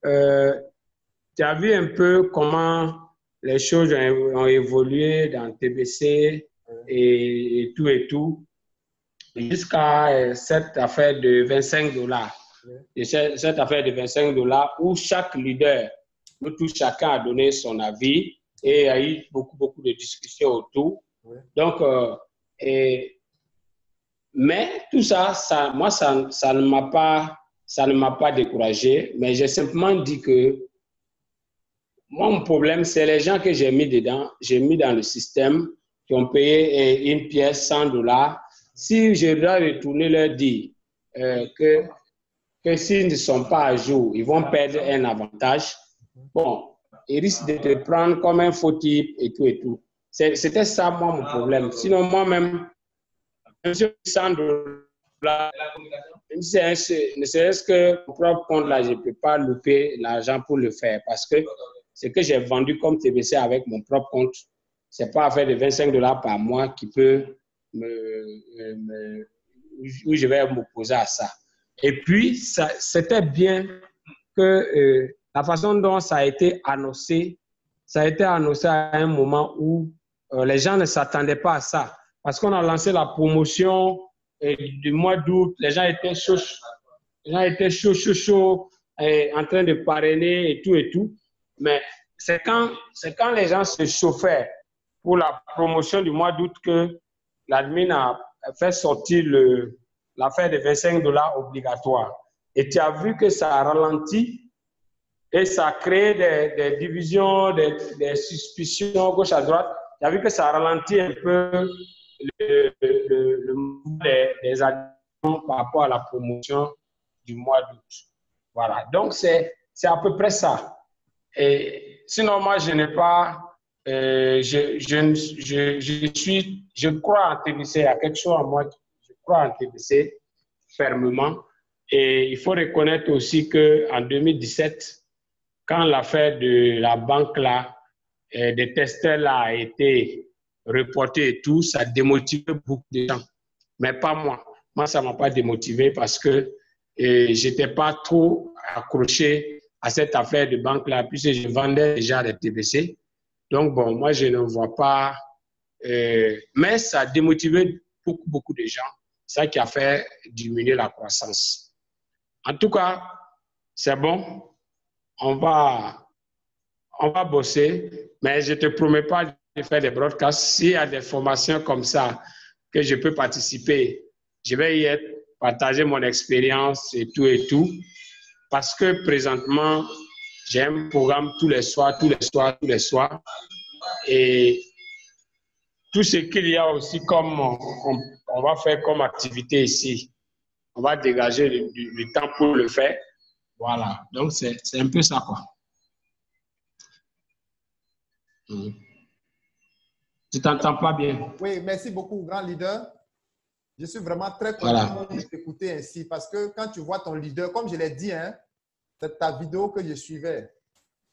tu as vu un peu comment les choses ont évolué dans TBC et tout, jusqu'à cette affaire de 25 $. Et cette affaire de 25 $ où chaque leader, nous tous, chacun a donné son avis et il y a eu beaucoup de discussions autour. Donc, mais tout ça, moi, ça ne m'a pas découragé, mais j'ai simplement dit que moi, mon problème, c'est les gens que j'ai mis dedans, j'ai mis dans le système, qui ont payé une pièce 100 $. Si je dois retourner leur dire que s'ils ne sont pas à jour, ils vont perdre un avantage, bon, ils risquent de te prendre comme un faux type et tout et tout. C'était ça, moi, mon problème. Sinon, moi-même, 100 $, ne serait-ce que mon propre compte, là, je ne peux pas louper l'argent pour le faire parce que ce que j'ai vendu comme TBC avec mon propre compte, ce n'est pas affaire de 25 $ par mois qui peut où je vais m'opposer à ça. Et puis, c'était bien que la façon dont ça a été annoncé à un moment où les gens ne s'attendaient pas à ça. Parce qu'on a lancé la promotion du mois d'août, les gens étaient chauds. Les gens étaient chauds, en train de parrainer et tout. Mais c'est quand les gens se chauffaient pour la promotion du mois d'août que l'admin a fait sortir l'affaire de 25 $ obligatoire. Et tu as vu que ça a ralenti et ça a créé des divisions, des suspicions gauche à droite. Tu as vu que ça a ralenti un peu le mouvement des adhérents par rapport à la promotion du mois d'août. Voilà, donc c'est à peu près ça. Et sinon, moi, je n'ai pas... je crois en TBC, il y a quelque chose en moi, je crois en TBC fermement. Et il faut reconnaître aussi qu'en 2017, quand l'affaire de la banque là, des testeurs là a été reportée et tout, ça a démotivé beaucoup de gens. Mais pas moi. Moi, ça ne m'a pas démotivé parce que je n'étais pas trop accroché à cette affaire de banque là, puisque je vendais déjà des TBC. Donc, bon, moi, je ne vois pas. Mais ça a démotivé beaucoup de gens. C'est ça qui a fait diminuer la croissance. En tout cas, c'est bon. On va bosser, mais je ne te promets pas de faire des broadcasts. S'il y a des formations comme ça que je peux participer, je vais y être, partager mon expérience et tout. Parce que présentement, j'ai un programme tous les soirs. Et tout ce qu'il y a aussi comme on va faire comme activité ici, on va dégager du temps pour le faire. Voilà, donc c'est un peu ça, quoi. Tu t'entends pas bien? Oui, merci beaucoup, grand leader. Je suis vraiment très content de t'écouter ainsi parce que quand tu vois ton leader, comme je l'ai dit, hein, c'est ta vidéo que je suivais.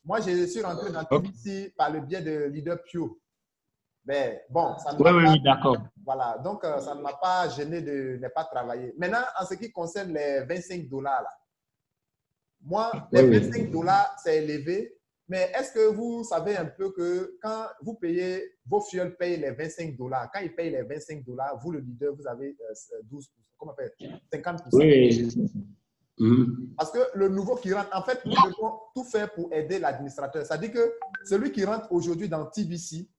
Moi, je suis rentré dans TBC par le biais de Leader Pio. Mais bon, ça ne m'a pas... Oui, d'accord. Voilà, donc ça ne m'a pas gêné de ne pas travailler. Maintenant, en ce qui concerne les 25 $, là, Moi, les 25 dollars, c'est élevé. Mais est-ce que vous savez un peu que quand vous payez, vos fioles payent les 25 dollars, quand ils payent les 25 dollars, vous, le leader, vous avez 12%, comment on appelle, 50%. Oui. Parce que le nouveau qui rentre, en fait, nous devons tout faire pour aider l'administrateur. C'est-à-dire que celui qui rentre aujourd'hui dans TBC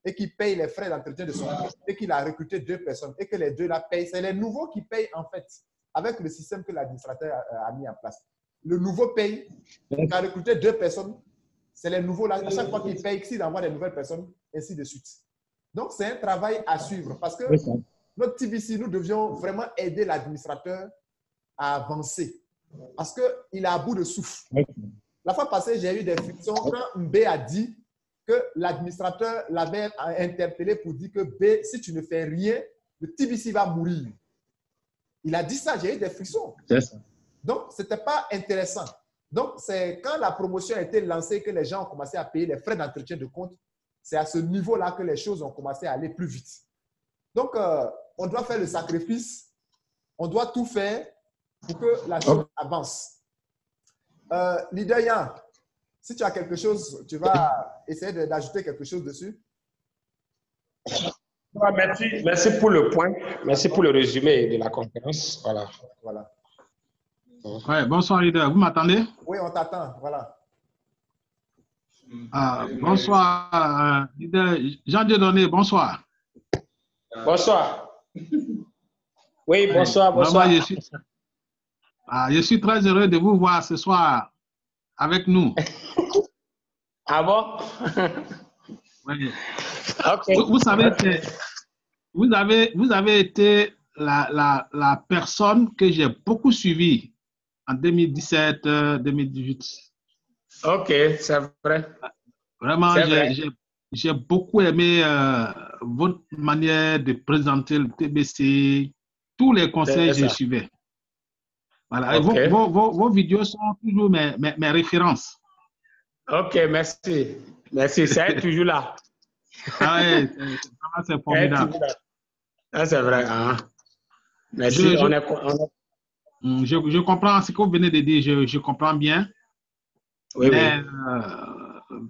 et qui paye les frais d'entretien de son compte et qu'il a recruté 2 personnes et que les 2 là payent, c'est les nouveaux qui payent en fait avec le système que l'administrateur a mis en place. Le nouveau paye, il a recruté 2 personnes, c'est les nouveaux là, à chaque fois qu'il paye, s'il envoie des nouvelles personnes, ainsi de suite. Donc, c'est un travail à suivre parce que notre TBC, nous devions vraiment aider l'administrateur à avancer parce qu'il est à bout de souffle. La fois passée, j'ai eu des frictions quand B a dit que l'administrateur l'avait interpellé pour dire que B, si tu ne fais rien, le TBC va mourir. Il a dit ça, j'ai eu des frictions. Donc, ce n'était pas intéressant. Donc, c'est quand la promotion a été lancée que les gens ont commencé à payer les frais d'entretien de compte, c'est à ce niveau-là que les choses ont commencé à aller plus vite. Donc, on doit faire le sacrifice, on doit tout faire pour que la chose avance. Leader Yann, si tu as quelque chose, tu vas essayer d'ajouter quelque chose dessus. Merci pour le point. Merci pour le résumé de la conférence. Voilà. Ouais, bonsoir, leader. Vous m'entendez? Oui, on t'attend. Voilà. Bonsoir, leader. Jean Dieudonné, bonsoir. Bonsoir. Oui, bonsoir. Vraiment, je suis très heureux de vous voir ce soir avec nous. Ah bon? Oui. Okay. Vous savez que vous avez été la personne que j'ai beaucoup suivie en 2017, 2018. Ok, c'est vrai. Vraiment, j'ai beaucoup aimé votre manière de présenter le TBC, tous les conseils que je suivais. Voilà. Okay. Vos vidéos sont toujours mes références. Ok, merci. Merci, c'est toujours là. Ah oui, c'est formidable. Ah, c'est vrai. Hein? Merci. Je comprends ce que vous venez de dire, je comprends bien. Oui, mais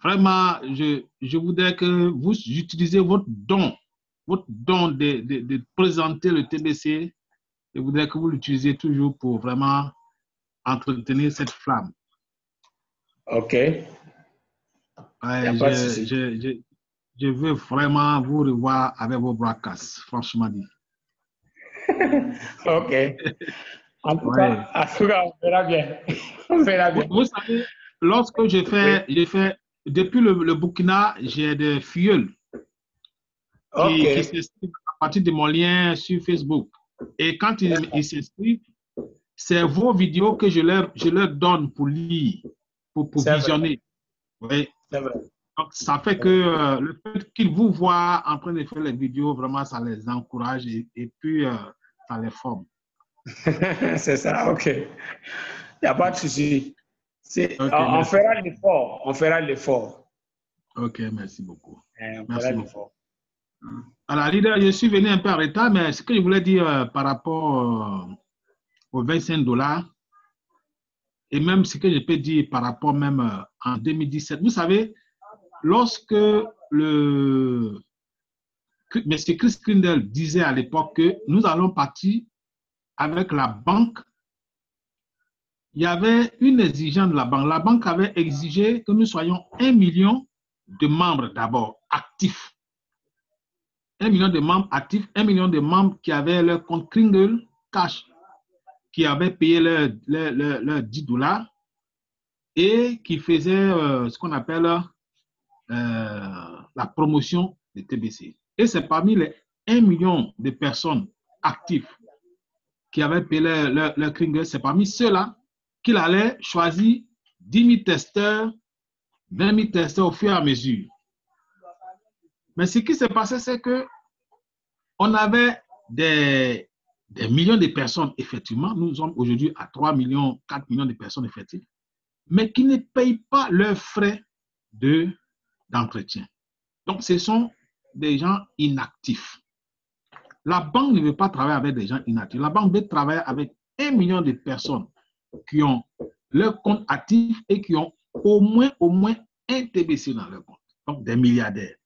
vraiment, je voudrais que vous utilisez votre don de présenter le TBC. Je voudrais que vous l'utilisiez toujours pour vraiment entretenir cette flamme. Ok. Je veux vraiment vous revoir avec vos bras cassés, franchement dit. Ok. En tout cas, on verra bien. On verra bien. Vous savez, lorsque j'ai fait, depuis le Burkina, j'ai des filleuls qui s'inscrivent à partir de mon lien sur Facebook. Et quand ils s'inscrivent, c'est vos vidéos que je leur donne pour lire, pour visionner. Oui. C'est vrai. Donc, ça fait que le fait qu'ils vous voient en train de faire les vidéos, vraiment, ça les encourage et puis ça les forme. C'est ça, ok. Il n'y a pas de souci. On fera l'effort. On fera l'effort. Ok, merci beaucoup. Merci beaucoup. Alors, leader, je suis venu un peu en retard, mais ce que je voulais dire par rapport aux 25 $, et même ce que je peux dire par rapport même en 2017, vous savez, lorsque M. Chris Kindle disait à l'époque que nous allons partir avec la banque, il y avait une exigence de la banque. La banque avait exigé que nous soyons 1 million de membres d'abord actifs. 1 million de membres actifs, 1 million de membres qui avaient leur compte Kringle cash, qui avaient payé leurs 10 $ et qui faisaient ce qu'on appelle la promotion de TBC. Et c'est parmi les 1 million de personnes actives qui avaient payé leur Kringle, c'est parmi ceux-là qu'il allait choisir 10 000 testeurs, 20 000 testeurs au fur et à mesure. Mais ce qui s'est passé, c'est que on avait des millions de personnes, effectivement. Nous sommes aujourd'hui à 3 millions, 4 millions de personnes effectives, mais qui ne payent pas leurs frais d'entretien. Donc, ce sont des gens inactifs. La banque ne veut pas travailler avec des gens inactifs. La banque veut travailler avec 1 million de personnes qui ont leur compte actif et qui ont au moins un TBC dans leur compte. Donc, des milliardaires.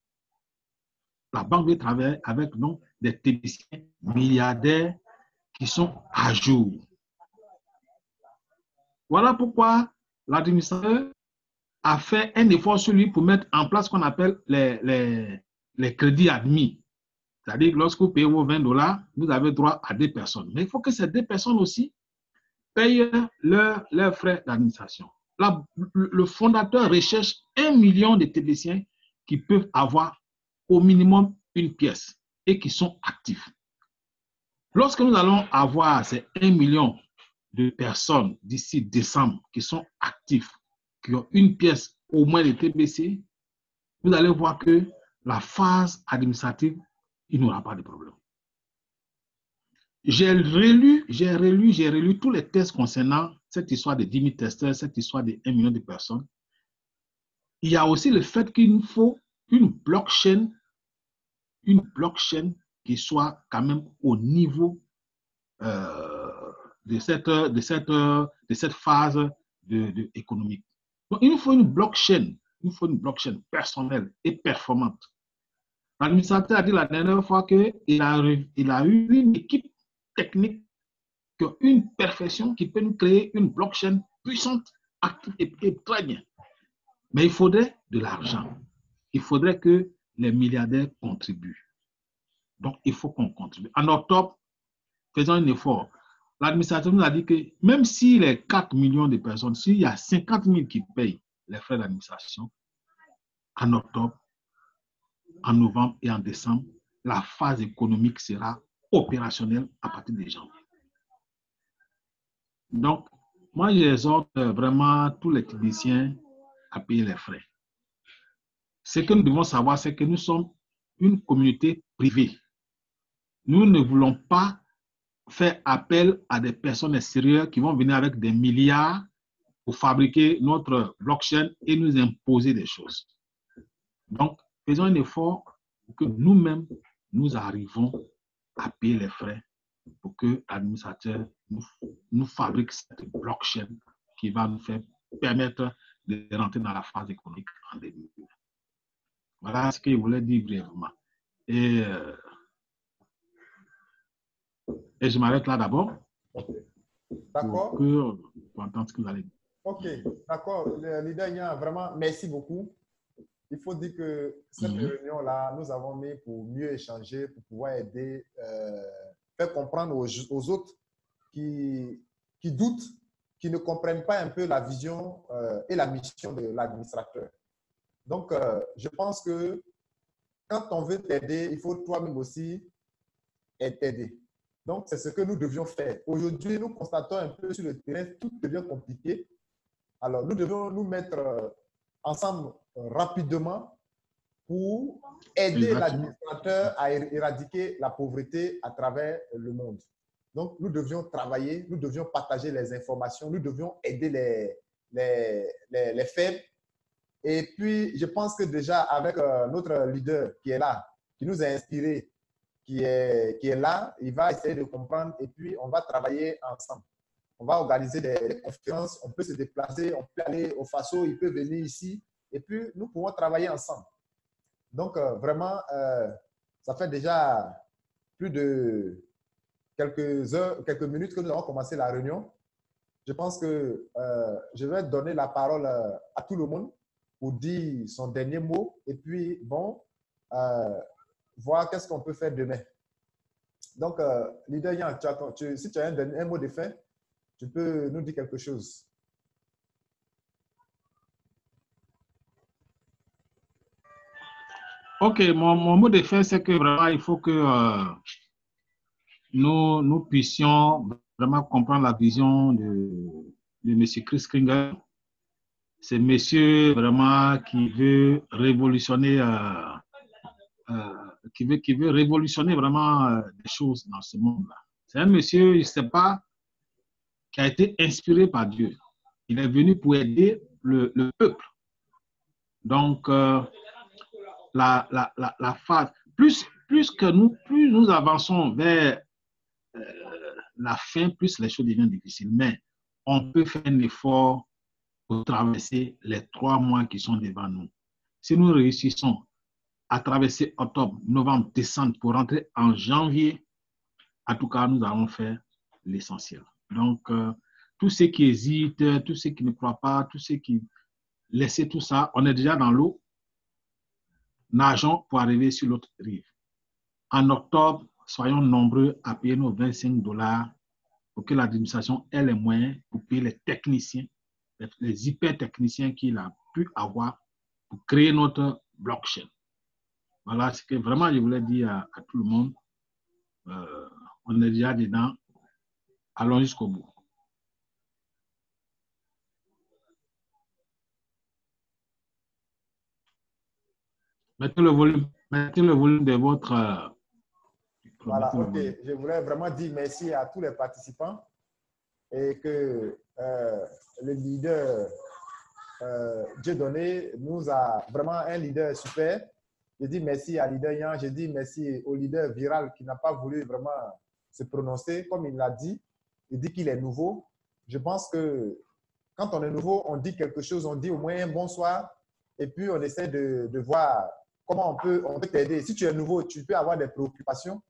La banque veut travailler avec donc, des TBC milliardaires qui sont à jour. Voilà pourquoi l'administrateur a fait un effort sur lui pour mettre en place ce qu'on appelle les crédits admis. C'est-à-dire que lorsque vous payez vos $20, vous avez droit à 2 personnes. Mais il faut que ces 2 personnes aussi payent leurs frais d'administration. Le fondateur recherche 1 million de TBCiens qui peuvent avoir au minimum une pièce et qui sont actifs. Lorsque nous allons avoir ces 1 million de personnes d'ici décembre qui sont actifs, qui ont une pièce au moins de TBC, vous allez voir que la phase administrative, il n'y aura pas de problème. J'ai relu tous les tests concernant cette histoire de 10 000 testeurs, cette histoire de 1 million de personnes. Il y a aussi le fait qu'il nous faut une blockchain qui soit quand même au niveau de cette phase économique. Donc, il nous faut une blockchain personnelle et performante. L'administrateur a dit la dernière fois qu'il a eu une équipe technique qui a une perfection qui peut nous créer une blockchain puissante, active et très bien. Mais il faudrait de l'argent. Il faudrait que les milliardaires contribuent. Donc, il faut qu'on contribue. En octobre, faisons un effort. L'administrateur nous a dit que même s'il y a 4 millions de personnes, s'il y a 50 000 qui payent les frais d'administration, en octobre, en novembre et en décembre, la phase économique sera opérationnelle à partir de janvier. Donc, moi, j'exhorte vraiment tous les techniciens à payer les frais. Ce que nous devons savoir, c'est que nous sommes une communauté privée. Nous ne voulons pas faire appel à des personnes extérieures qui vont venir avec des milliards pour fabriquer notre blockchain et nous imposer des choses. Donc, faisons un effort pour que nous-mêmes, nous arrivons à payer les frais pour que l'administrateur nous fabrique cette blockchain qui va nous faire permettre de rentrer dans la phase économique en 2020. Voilà ce que je voulais dire brièvement. Et je m'arrête là d'abord. D'accord. Pour entendre ce que vous allez dire. Ok, d'accord. Leader Nya, vraiment, merci beaucoup. Il faut dire que cette réunion-là, nous avons mis pour mieux échanger, pour pouvoir aider, faire comprendre aux autres qui doutent, qui ne comprennent pas un peu la vision et la mission de l'administrateur. Donc, je pense que quand on veut t'aider, il faut toi-même aussi t'aider. Donc, c'est ce que nous devions faire. Aujourd'hui, nous constatons un peu sur le terrain, tout devient compliqué. Alors, nous devons nous mettre ensemble rapidement pour aider l'administrateur à éradiquer la pauvreté à travers le monde. Donc, nous devions travailler, nous devions partager les informations, nous devions aider les faibles. Et puis, je pense que déjà, avec notre leader qui est là, qui nous a inspirés, qui est là, il va essayer de comprendre et puis on va travailler ensemble. On va organiser des conférences, on peut se déplacer, on peut aller au Faso, il peut venir ici et puis nous pouvons travailler ensemble. Donc, vraiment, ça fait déjà plus de quelques heures, quelques minutes que nous avons commencé la réunion. Je pense que je vais donner la parole à tout le monde pour dire son dernier mot et puis, bon, voir qu'est-ce qu'on peut faire demain. Donc, leader Yang, si tu as un mot de fin, tu peux nous dire quelque chose. Ok, mon mot de fin, c'est que vraiment, il faut que nous puissions vraiment comprendre la vision de M. Chris Kringer. C'est monsieur vraiment qui veut révolutionner qui veut révolutionner vraiment des choses dans ce monde-là. C'est un monsieur, je ne sais pas, qui a été inspiré par Dieu. Il est venu pour aider le peuple. Donc, la phase, plus nous avançons vers la fin, plus les choses deviennent difficiles. Mais on peut faire un effort pour traverser les 3 mois qui sont devant nous. Si nous réussissons à traverser octobre, novembre, décembre pour rentrer en janvier, en tout cas, nous allons faire l'essentiel. Donc, tous ceux qui hésitent, tous ceux qui ne croient pas, tous ceux qui laissent tout ça, on est déjà dans l'eau, nageons pour arriver sur l'autre rive. En octobre, soyons nombreux à payer nos $25 pour que l'administration ait les moyens pour payer les techniciens, les hyper-techniciens qu'il a pu avoir pour créer notre blockchain. Voilà ce que vraiment je voulais dire à tout le monde. On est déjà dedans. Allons jusqu'au bout. Mettez le volume de votre... Voilà, ok. Je voulais vraiment dire merci à tous les participants et que le leader Dieudonné nous a vraiment un leader super. Je dis merci à leader Yan, je dis merci au leader Viral qui n'a pas voulu vraiment se prononcer. Comme il l'a dit, il dit qu'il est nouveau. Je pense que quand on est nouveau, on dit quelque chose, on dit au moins un bonsoir et puis on essaie de voir comment on peut t'aider. Si tu es nouveau, tu peux avoir des préoccupations,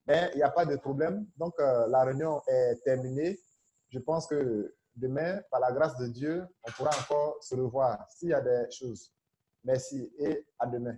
mais il n'y a pas de problème. Donc, la réunion est terminée. Je pense que demain, par la grâce de Dieu, on pourra encore se revoir s'il y a des choses. Merci et à demain.